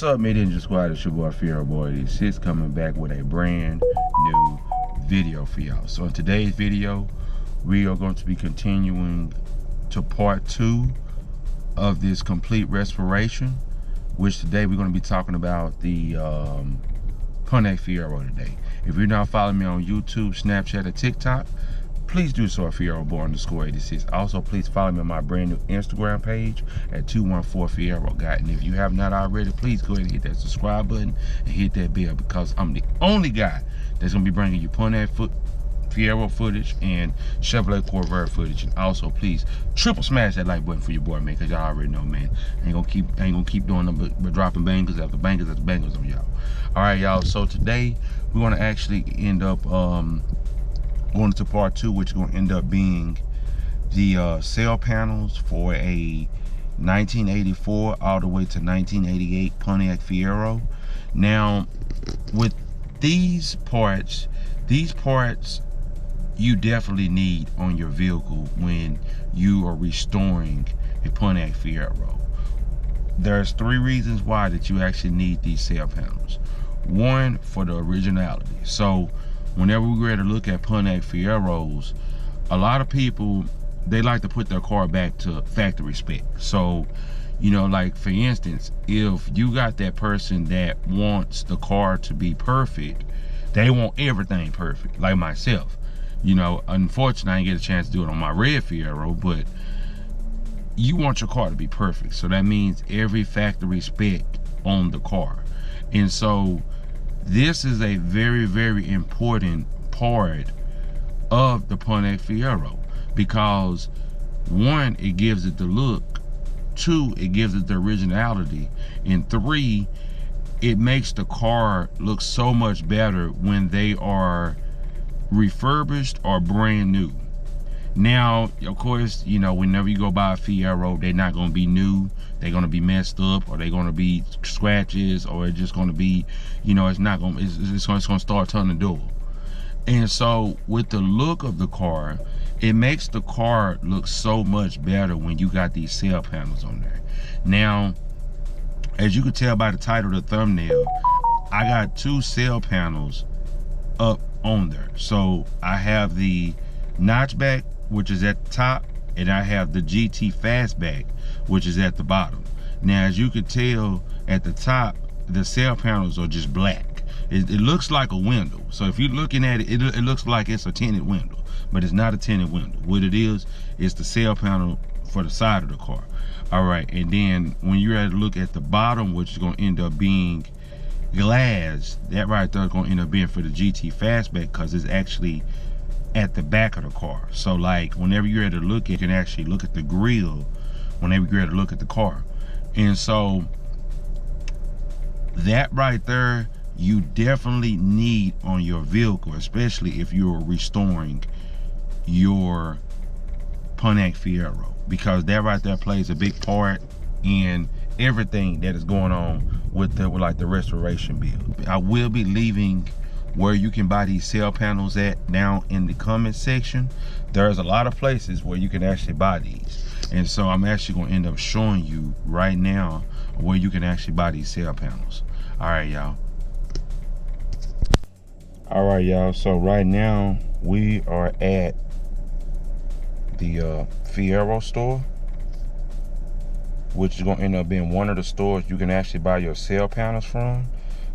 What's up, Mid-Engine Squad? It's your boy FIERO Boy. This is coming back with a brand new video for y'all. So in today's video, we are going to be continuing to part 2 of this complete restoration, which today we're going to be talking about the Pontiac FIERO today. If you're not following me on YouTube, Snapchat, or TikTok, please do so at FIERO Boy _86. Also, please follow me on my brand new Instagram page at 214 FIERO Guy. And if you have not already, please go ahead and hit that subscribe button and hit that bell, because I'm the only guy that's gonna be bringing you Pontiac FIERO footage and Chevrolet Corvair footage. And also, please triple smash that like button for your boy, man, because y'all already know, man. I ain't gonna keep doing them but dropping bangers after bangers after bangers on y'all. All right, y'all. So today we're gonna actually end up going to part 2, which is going to end up being the sail panels for a 1984 all the way to 1988 Pontiac FIERO. Now, with these parts you definitely need on your vehicle when you are restoring a Pontiac FIERO. There's 3 reasons why that you actually need these sail panels. One, for the originality. So whenever we're ready to look at Pontiac FIEROs, a lot of people, they like to put their car back to factory spec. So, you know, like for instance, if you got that person that wants the car to be perfect, they want everything perfect, like myself. You know, unfortunately, I didn't get a chance to do it on my red FIERO, but you want your car to be perfect. So that means every factory spec on the car. And so this is a very, very important part of the Pontiac FIERO, because 1, it gives it the look, 2, it gives it the originality, and 3, it makes the car look so much better when they are refurbished or brand new. Now, of course, you know, whenever you go buy a FIERO, they're not going to be new. They're going to be messed up, or they're going to be scratches, or it's just going to be, you know, it's going to start turning dull. And so with the look of the car, it makes the car look so much better when you got these sail panels on there. Now, as you can tell by the title of the thumbnail, I got 2 sail panels up on there. So I have the notchback, which is at the top, and I have the GT Fastback, which is at the bottom. Now, as you can tell at the top, the sail panels are just black. It looks like a window. So if you're looking at it, it looks like it's a tinted window, but it's not a tinted window. What it is the sail panel for the side of the car. All right, and then when you're at to look at the bottom, which is going to end up being glass, that right there is going to end up being for the GT Fastback, because it's actually at the back of the car. So like whenever you're at to look, you can actually look at the grill whenever you're at to look at the car. And so that right there, you definitely need on your vehicle, especially if you're restoring your Pontiac FIERO, because that right there plays a big part in everything that is going on with the restoration build. I will be leaving where you can buy these sail panels at down in the comment section. There's a lot of places where you can actually buy these, and so I'm actually going to end up showing you right now where you can actually buy these sail panels. All right, y'all, so right now we are at the FIERO store, which is going to end up being one of the stores you can actually buy your sail panels from.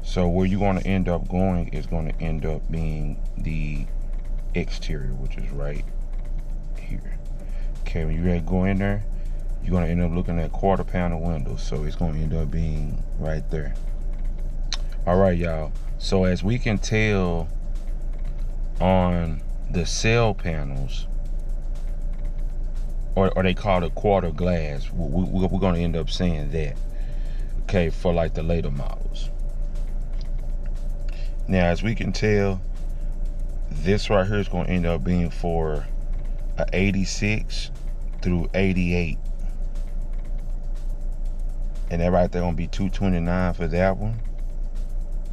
So where you're going to end up going is going to end up being the exterior, which is right here. Okay, when you ready to go in there, you're going to end up looking at quarter panel windows. So it's going to end up being right there. All right, y'all. So as we can tell on the sail panels, or they call it quarter glass, we're going to end up saying that, okay, for like the later models. Now, as we can tell, this right here is going to end up being for a 86 through 88. And that right there going to be $229 for that one.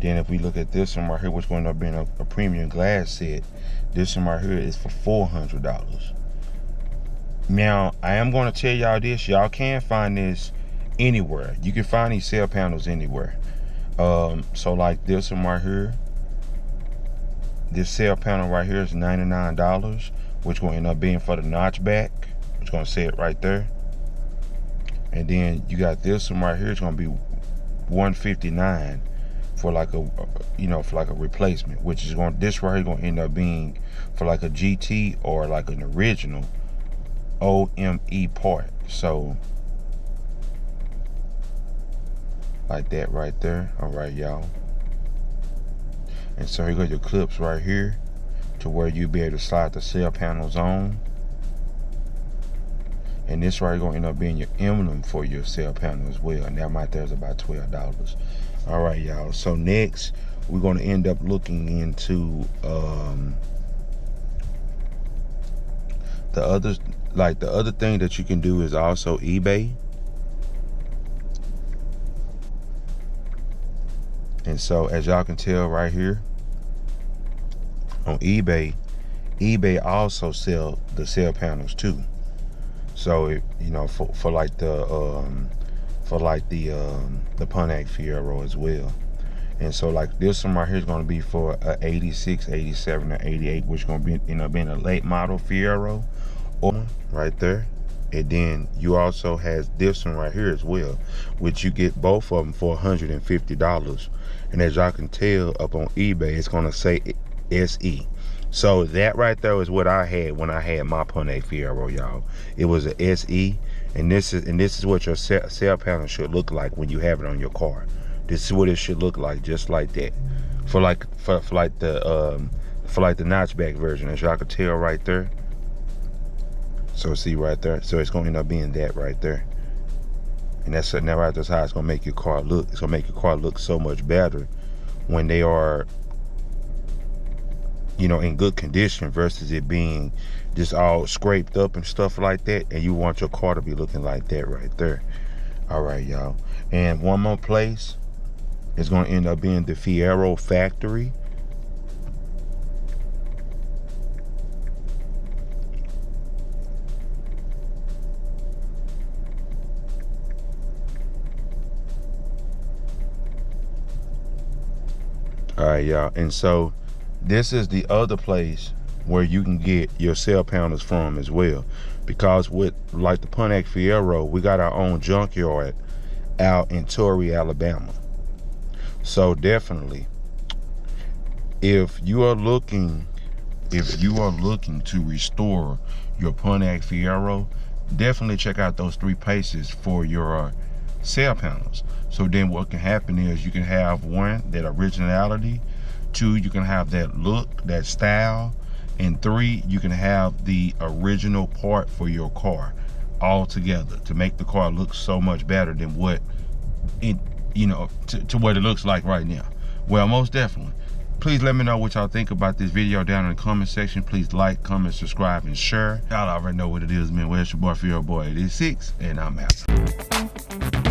Then if we look at this one right here, which going to end up being a premium glass set, this one right here is for $400. Now, I am going to tell y'all this. Y'all can find this anywhere. You can find these cell panels anywhere. So like this one right here, this cell panel right here is $99, which going to end up being for the notch back, which going to say it right there. And then you got this one right here, it's going to be $159 for like a, you know, for like a replacement, which is going, this right here going to end up being for like a GT or like an original OME part. So like that right there. All right, y'all. And so here go your clips right here to where you'll be able to slide the cell panels on. And this right here gonna end up being your emblem for your cell panel as well. And that right there is about $12. All right, y'all. So next, we're gonna end up looking into the other thing that you can do is also eBay. And so as y'all can tell right here on eBay also sell the cell panels too. So it, you know, for like the Pontiac FIERO as well. And so like this one right here is going to be for a 86, 87, or 88, which is going to be end up being a late model FIERO or right there. And then you also has this one right here as well, which you get both of them for $150. And as y'all can tell up on eBay, it's gonna say SE. So that right there is what I had when I had my Pontiac FIERO, y'all. It was a SE, and this is what your cell panel should look like when you have it on your car. This is what it should look like, just like that. For like the notchback version, as y'all can tell right there. So see right there, so it's gonna end up being that right there. And that's now right, that's how it's gonna make your car look. It's gonna make your car look so much better when they are, you know, in good condition versus it being just all scraped up and stuff like that. And you want your car to be looking like that right there. All right, y'all. And one more place is gonna end up being the FIERO factory. All right, y'all. And so this is the other place where you can get your cell panels from as well, because with like the Pontiac FIERO, we got our own junkyard out in Torrey, Alabama. So definitely, if you are looking to restore your Pontiac FIERO, definitely check out those 3 places for your cell panels. So then what can happen is you can have 1, that originality, 2, you can have that look, that style, and 3, you can have the original part for your car all together to make the car look so much better than what it, you know, to what it looks like right now. Well, most definitely. Please let me know what y'all think about this video down in the comment section. Please like, comment, subscribe, and share. Y'all already know what it is, man. Well, it's your boy FIERO Boy 86, and I'm out.